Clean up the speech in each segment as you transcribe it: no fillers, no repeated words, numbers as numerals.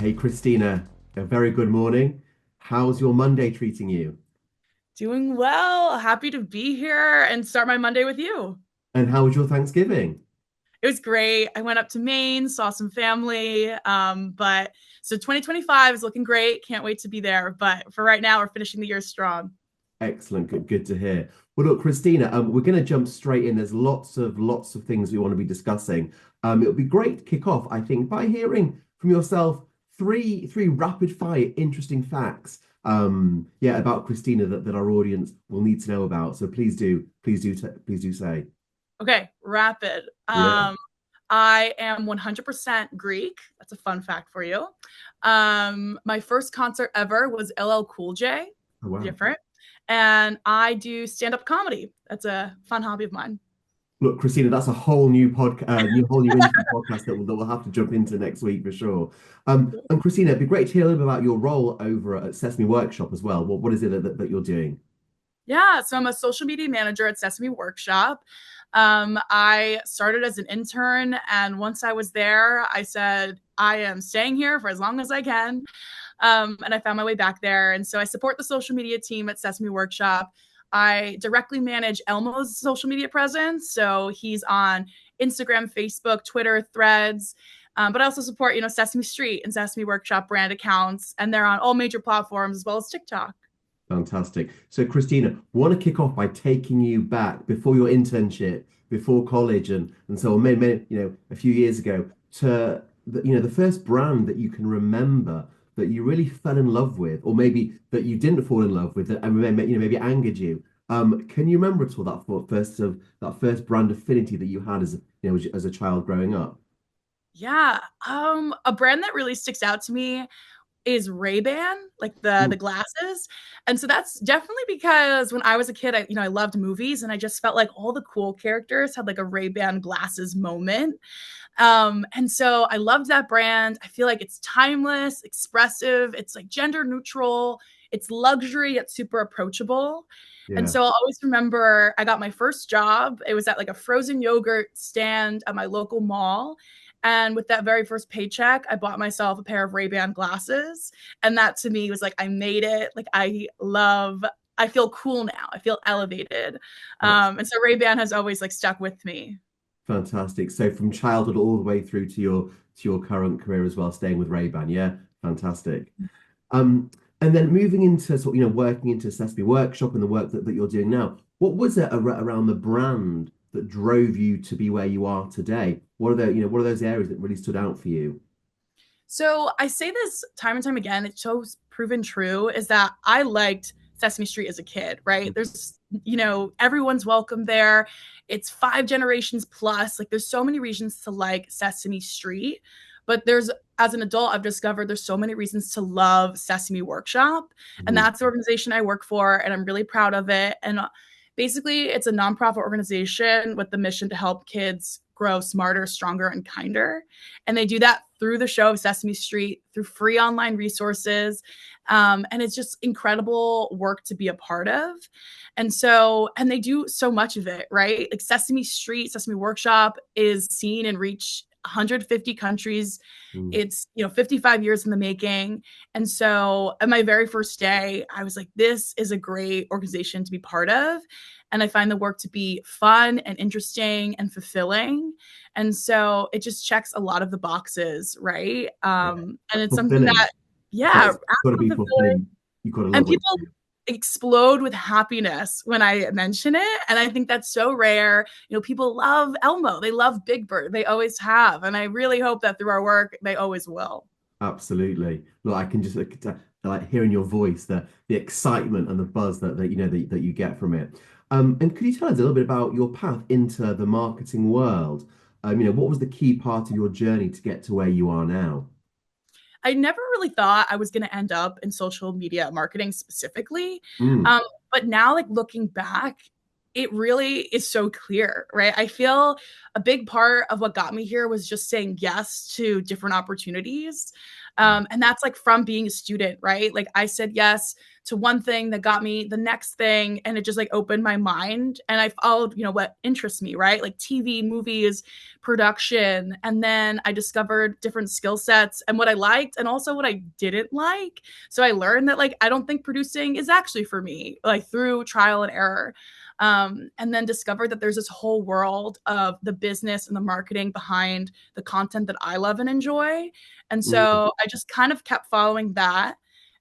Hey, Christina, a very good morning. How's your Monday treating you? Doing well. Happy to be here and start my Monday with you. And how was your Thanksgiving? It was great. I went up to Maine, saw some family. But so 2025 is looking great. Can't wait to be there. But for right now, we're finishing the year strong. Excellent, good to hear. Well, look, Christina, we're going to jump straight in. There's lots of things we want to be discussing. It would be great to kick off, I think, by hearing from yourself three rapid fire interesting facts. Yeah, about Christina that our audience will need to know about. So please do say. Okay, rapid. Yeah. I am 100% Greek. That's a fun fact for you. My first concert ever was LL Cool J. Oh, wow. Different. And I do stand-up comedy. That's a fun hobby of mine. Look, Christina, that's a whole new podcast, whole new interesting podcast that we'll have to jump into next week for sure. And Christina, it'd be great to hear a little bit about your role over at Sesame Workshop as well. What is it that you're doing? Yeah, so I'm a social media manager at Sesame Workshop. I started as an intern, and once I was there, I said, I am staying here for as long as I can. And I found my way back there. And so I support the social media team at Sesame Workshop. I directly manage Elmo's social media presence. So he's on Instagram, Facebook, Twitter, Threads. But I also support, Sesame Street and Sesame Workshop brand accounts, and they're on all major platforms as well as TikTok. Fantastic. So, Christina, want to kick off by taking you back before your internship, before college, and so on, a few years ago, to the first brand that you can remember that you really fell in love with, or maybe that you didn't fall in love with, and maybe angered you. Can you remember at all that first brand affinity that you had as a child growing up? Yeah, a brand that really sticks out to me is Ray-Ban, like the Mm, glasses. And so that's definitely because when I was a kid, I loved movies and I just felt like all the cool characters had like a Ray-Ban glasses moment. And so I loved that brand. I feel like it's timeless, expressive, it's like gender neutral, it's luxury, it's super approachable. And yeah. so I'll always remember I got my first job. It was at like a frozen yogurt stand at my local mall. And with that very first paycheck, I bought myself a pair of Ray-Ban glasses. And that to me was like, I made it. Like, I feel cool now. I feel elevated. And so Ray-Ban has always like stuck with me. Fantastic. So from childhood all the way through to your current career as well, staying with Ray-Ban. Yeah, fantastic. Um, and then moving into working into Sesame Workshop and the work that you're doing now. What was it around the brand that drove you to be where you are today? What are those areas that really stood out for you? So I say this time and time again, it's so proven true, is that I liked Sesame Street as a kid, right? There's, everyone's welcome there. It's five generations plus. Like there's so many reasons to like Sesame Street. But as an adult, I've discovered there's so many reasons to love Sesame Workshop. And Mhm. that's the organization I work for. And I'm really proud of it. And basically, it's a nonprofit organization with the mission to help kids grow smarter, stronger, and kinder. And they do that through the show of Sesame Street, through free online resources. And it's just incredible work to be a part of. And they do so much of it, right? Like Sesame Street, Sesame Workshop is seen and reach 150 countries. Mm. It's 55 years in the making. And so at my very first day, I was like, this is a great organization to be part of. And I find the work to be fun and interesting and fulfilling. And so it just checks a lot of the boxes, right? Yeah. And it's something Fulfilling. that, yeah, It's got to be absolutely fulfilling. fulfilling. You've got to And love what people explode with happiness when I mention it. And I think that's so rare. People love Elmo. They love Big Bird. They always have. And I really hope that through our work, they always will. absolutely. Look, I can just like hearing your voice, the excitement and the buzz that you get from it. And could you tell us a little bit about your path into the marketing world? What was the key part of your journey to get to where you are now? I never really thought I was going to end up in social media marketing specifically. Mm, Um, but now, like looking back, it really is so clear, right? I feel a big part of what got me here was just saying yes to different opportunities. And that's like from being a student, right? Like I said yes to one thing that got me the next thing, and it just like opened my mind. And I followed, what interests me, right? Like TV, movies, production. And then I discovered different skill sets and what I liked and also what I didn't like. So I learned that like I don't think producing is actually for me, like through trial and error. And then discovered that there's this whole world of the business and the marketing behind the content that I love and enjoy. And Mm, so I just kind of kept following that.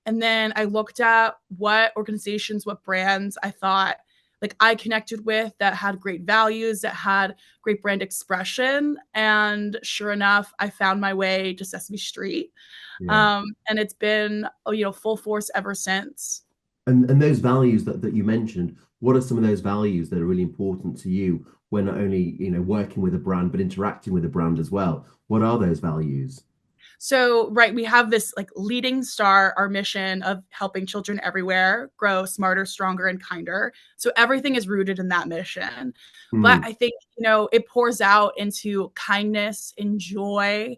And then I looked at what organizations, what brands I thought like I connected with that had great values, that had great brand expression. And sure enough, I found my way to Sesame Street. yeah. And it's been, full force ever since. And those values that you mentioned, what are some of those values that are really important to you when not only, working with a brand, but interacting with a brand as well? What are those values? So, right, we have this like leading star, our mission of helping children everywhere grow smarter, stronger, and kinder. So, everything is rooted in that mission. But Mm, I think, it pours out into kindness and joy,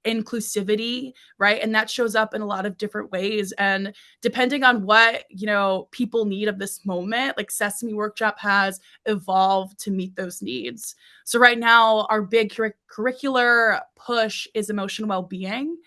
inclusivity, right? And that shows up in a lot of different ways. And depending on what, people need of this moment, like Sesame Workshop has evolved to meet those needs. So right now, our big curricular push is emotional well-being.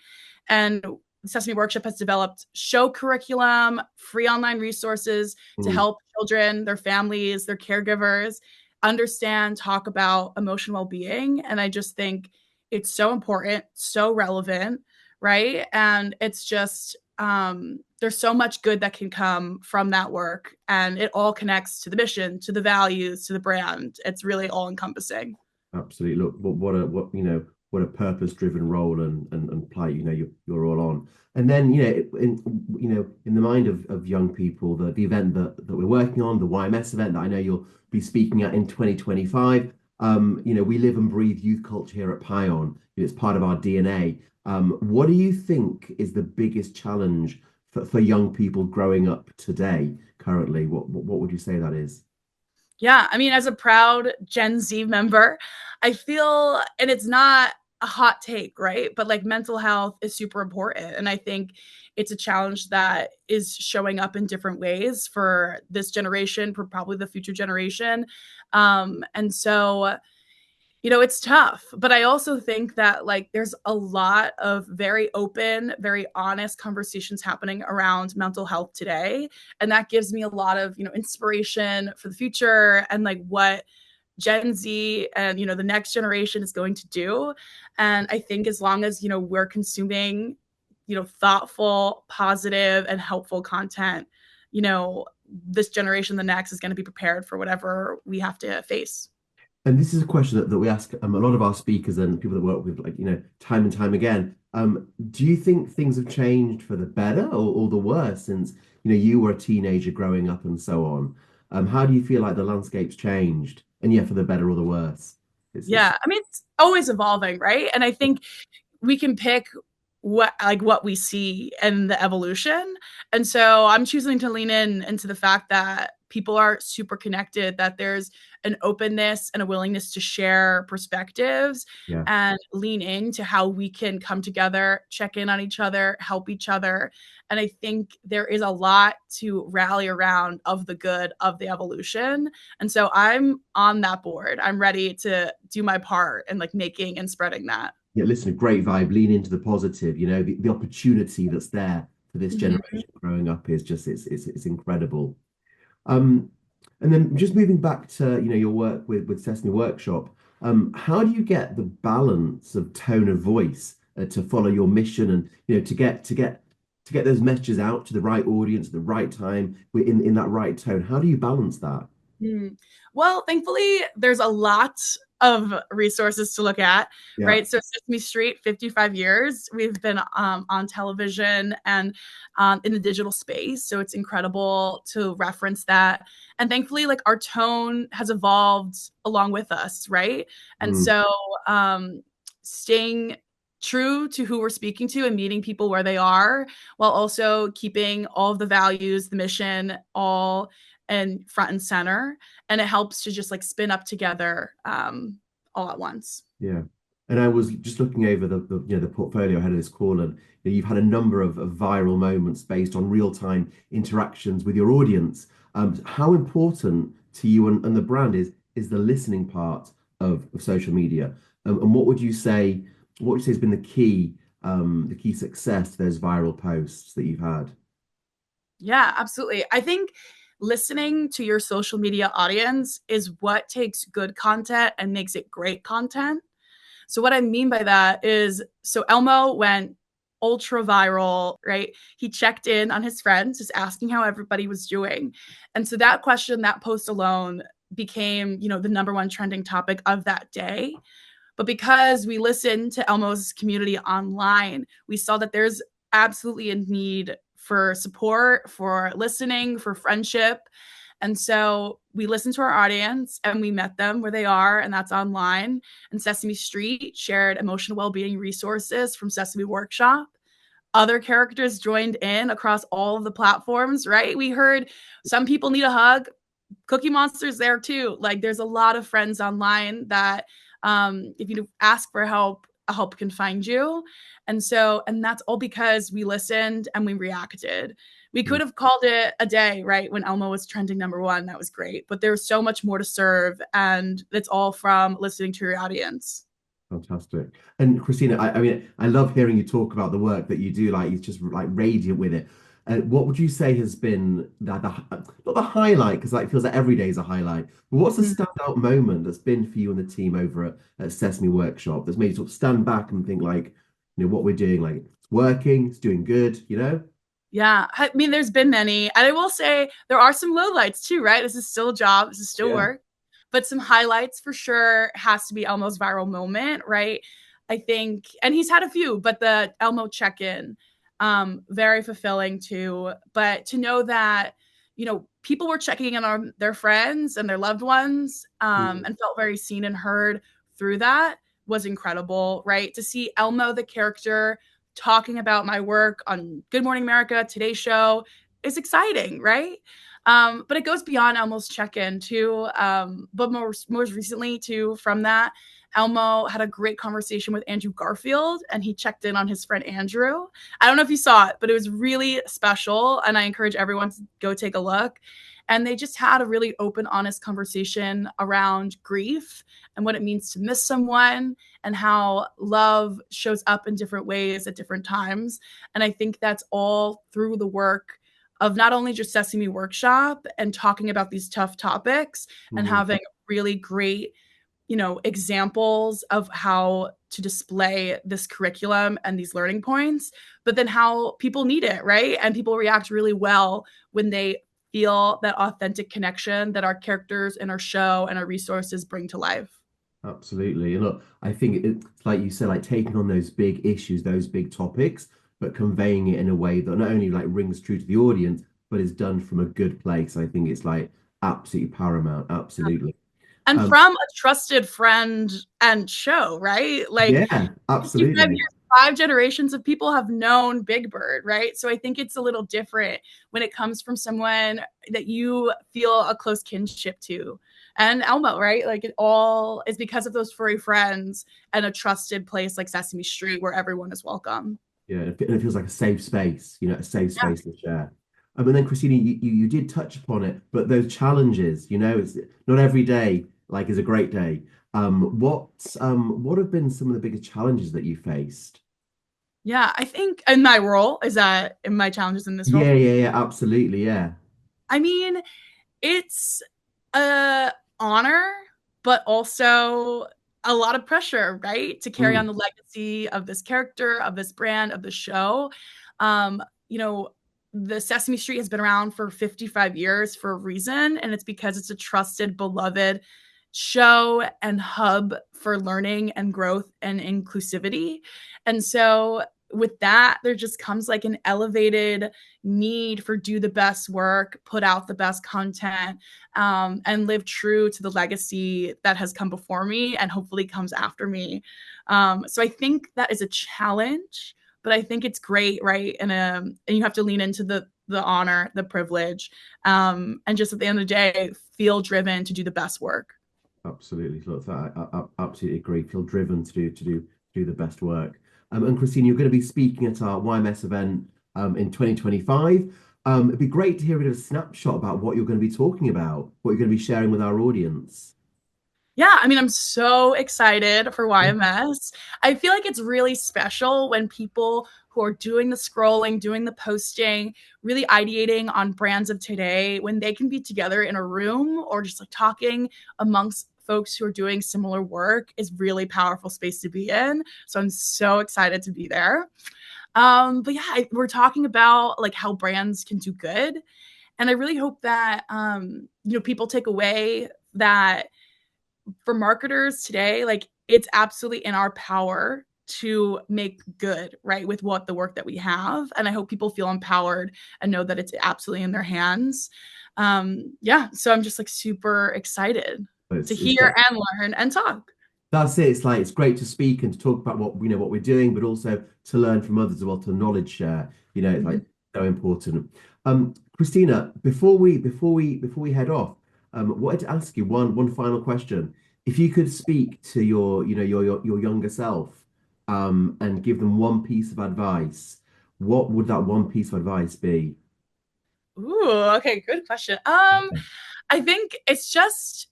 And Sesame Workshop has developed show curriculum, free online resources to mm. help children, their families, their caregivers understand, talk about emotional well-being. And I just think it's so important, so relevant, right? And it's just there's so much good that can come from that work, and it all connects to the mission, to the values, to the brand. It's really all encompassing. Absolutely. Look, what a purpose-driven role and plight, you're all on. And then, in the mind of young people, the event that we're working on, the YMS event that I know you'll be speaking at in 2025. We live and breathe youth culture here at Pion. It's part of our DNA. What do you think is the biggest challenge for young people growing up today, currently? What would you say that is? Yeah, I mean, as a proud Gen Z member, I feel, and it's not a hot take, right? But like mental health is super important. And I think it's a challenge that is showing up in different ways for this generation, for probably the future generation. And so it's tough, but I also think that like there's a lot of very open, very honest conversations happening around mental health today, and that gives me a lot of, inspiration for the future and like what Gen Z and the next generation is going to do. And I think as long as, we're consuming, thoughtful, positive and helpful content, you know, this generation, the next is going to be prepared for whatever we have to face. And this is a question that we ask a lot of our speakers and people that work with, like, time and time again. Do you think things have changed for the better or the worse since, you were a teenager growing up and so on? How do you feel like the landscape's changed? And yeah, for the better or the worse? It's Yeah, I mean, it's always evolving, right? And I think we can pick what we see in the evolution. And so I'm choosing to lean into the fact that people are super connected, that there's an openness and a willingness to share perspectives yeah. and lean into how we can come together, check in on each other, help each other. And I think there is a lot to rally around of the good of the evolution. And so I'm on that board. I'm ready to do my part in like making and spreading that. Yeah, listen, a great vibe, lean into the positive, the opportunity that's there for this Mhm. generation growing up is just it's incredible. Um, and then just moving back to your work with Sesame Workshop, how do you get the balance of tone of voice to follow your mission and to get those messages out to the right audience at the right time in that right tone? How do you balance that? Mm. Well, thankfully, there's a lot of resources to look at, Yeah. right? So Sesame Street, 55 years, we've been on television and in the digital space. So it's incredible to reference that. And thankfully, like our tone has evolved along with us, right? And Mm. so staying true to who we're speaking to and meeting people where they are while also keeping all of the values, the mission, all and front and center, and it helps to just like spin up together all at once. Yeah. And I was just looking over the portfolio ahead of this call, and you've had a number of viral moments based on real-time interactions with your audience. How important to you and the brand is the listening part of social media? And what would you say has been the key success to those viral posts that you've had? Yeah, absolutely. I think listening to your social media audience is what takes good content and makes it great content. So what I mean by that is, so Elmo went ultra viral, right? He checked in on his friends, just asking how everybody was doing. And so that question, that post alone became, the number one trending topic of that day. But because we listened to Elmo's community online, we saw that there's absolutely a need for support, for listening, for friendship. And so we listened to our audience and we met them where they are, and that's online. And Sesame Street shared emotional well-being resources from Sesame Workshop. Other characters joined in across all of the platforms, right? We heard some people need a hug. Cookie Monster's there too. Like there's a lot of friends online that if you ask for help can find you. And that's all because we listened and we reacted. We could have called it a day, right? When Elmo was trending number one, that was great. But there's so much more to serve, and it's all from listening to your audience. Fantastic. And Christina, I mean, I love hearing you talk about the work that you do. Like, it's just like radiant with it. What would you say has been not the highlight, because like, it feels like every day is a highlight, but what's the Mhm. standout moment that's been for you and the team over at Sesame Workshop that's made you sort of stand back and think like, what we're doing, like it's working, it's doing good, you know? Yeah, I mean, there's been many, and I will say there are some lowlights too, right? This is still a job, this is still Yeah. work, but some highlights for sure has to be Elmo's viral moment, right? I think, and he's had a few, but the Elmo check-in, very fulfilling too. But to know that, people were checking in on their friends and their loved ones, Mm. and felt very seen and heard through that was incredible, right? To see Elmo, the character, talking about my work on Good Morning America, Today's Show is exciting, right? But it goes beyond Elmo's check-in too. But most recently too, from that, Elmo had a great conversation with Andrew Garfield, and he checked in on his friend Andrew. I don't know if you saw it, but it was really special, and I encourage everyone to go take a look. And they just had a really open, honest conversation around grief and what it means to miss someone, and how love shows up in different ways at different times. And I think that's all through the work of not only just Sesame Workshop and talking about these tough topics and Mm. having really great, examples of how to display this curriculum and these learning points, but then how people need it, right? And people react really well when they feel that authentic connection that our characters and our show and our resources bring to life. Absolutely. And look, I think it's like you said, like taking on those big issues, those big topics, but conveying it in a way that not only like rings true to the audience, but is done from a good place. I think it's like absolutely paramount. Absolutely. And Um, from a trusted friend and show, right? Like yeah, 55 absolutely. years, 5 generations of people have known Big Bird, right? So I think it's a little different when it comes from someone that you feel a close kinship to. And Elmo, right? Like it all is because of those furry friends and a trusted place like Sesame Street where everyone is welcome. Yeah, and it feels like a safe space, a safe Yeah. space to share. And then Christina, you did touch upon it, but those challenges, it's not every day like is a great day. What have been some of the biggest challenges that you faced? Yeah, I think in my role, is that in my challenges in this Yeah, role? yeah, yeah, absolutely, yeah. I mean, it's a honor, but also a lot of pressure, right? To carry on Mm, the legacy of this character, of this brand, of the show. Um, you know, the Sesame Street has been around for 55 years for a reason, and it's because it's a trusted, beloved show and hub for learning and growth and inclusivity. And so with that, there just comes like an elevated need for do the best work, put out the best content, and live true to the legacy that has come before me and hopefully comes after me. So I think that is a challenge, but I think it's great, right? And you have to lean into the honor, the privilege, and just at the end of the day, feel driven to do the best work. Absolutely. Look, I absolutely agree. Feel driven to do the best work. And Christine, you're going to be speaking at our YMS event in 2025. It'd be great to hear a bit of a snapshot about what you're going to be talking about, what you're going to be sharing with our audience. Yeah, I mean, I'm so excited for YMS. I feel like it's really special when people who are doing the scrolling, doing the posting, really ideating on brands of today, when they can be together in a room or just like talking amongst folks who are doing similar work is really powerful space to be in. So I'm so excited to be there. But yeah, we're talking about like how brands can do good. And I really hope that, people take away that for marketers today, like it's absolutely in our power to make good, right, with what the work that we have. And I hope people feel empowered and know that it's absolutely in their hands. Yeah, so I'm just like super excited to It's hear great. and learn and talk. That's it. It's like it's great to speak and to talk about what we're doing, but also to learn from others as well, to knowledge share. It's like Mhm. so important. Christina, before we head off, wanted to ask you one final question. If you could speak to your younger self, and give them one piece of advice, what would that one piece of advice be? Ooh, okay, good question. I think it's just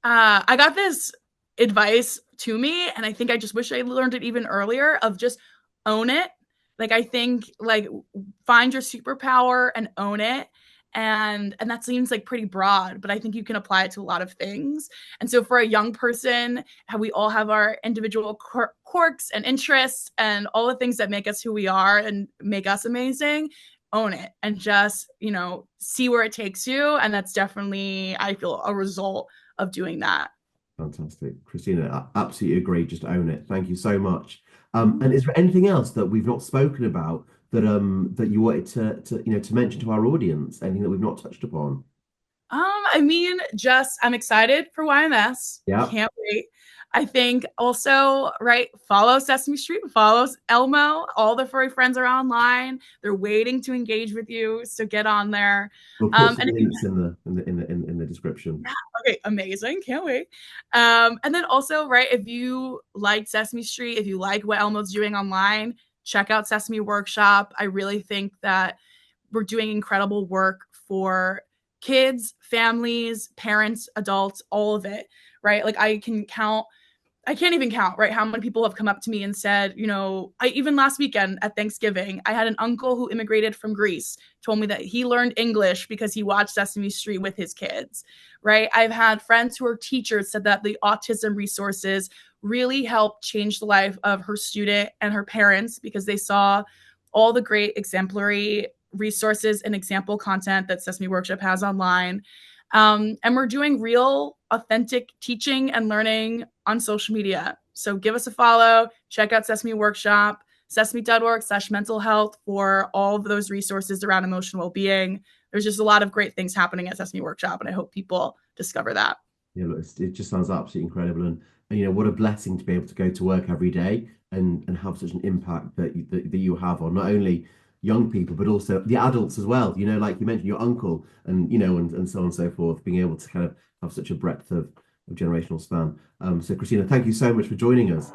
I got this advice to me, and I think I just wish I learned it even earlier of just own it. Like I think like find your superpower and own it. And that seems like pretty broad, but I think you can apply it to a lot of things. And so for a young person, how we all have our individual quirks and interests and all the things that make us who we are and make us amazing, own it and just, see where it takes you. And that's definitely, I feel, a result of doing that. Fantastic. Christina, I absolutely agree. Just own it. Thank you so much. And is there anything else that we've not spoken about that you wanted to mention to our audience? Anything that we've not touched upon? I mean, just I'm excited for YMS. Yeah. Can't wait. I think also, right, follow Sesame Street, follow Elmo. All the furry friends are online. They're waiting to engage with you. So get on there. We'll put some And if you links in the description. Yeah. Okay. Amazing. Can't wait. And then also, right, if you like Sesame Street, if you like what Elmo's doing online, check out Sesame Workshop. I really think that we're doing incredible work for kids, families, parents, adults, all of it, right? Like I can't even count, right? How many people have come up to me and said, I even last weekend at Thanksgiving, I had an uncle who immigrated from Greece, told me that he learned English because he watched Sesame Street with his kids, right? I've had friends who are teachers said that the autism resources really helped change the life of her student and her parents because they saw all the great exemplary resources and example content that Sesame Workshop has online. And we're doing real, authentic teaching and learning on social media. So give us a follow, check out Sesame Workshop, sesame.org/mental health for all of those resources around emotional well-being. There's just a lot of great things happening at Sesame Workshop, and I hope people discover that. Yeah, look, it just sounds absolutely incredible, and what a blessing to be able to go to work every day and have such an impact that you have on not only young people but also the adults as well. Like you mentioned, your uncle, and so on and so forth, being able to kind of have such a breadth of generational span. So, Christina, thank you so much for joining us.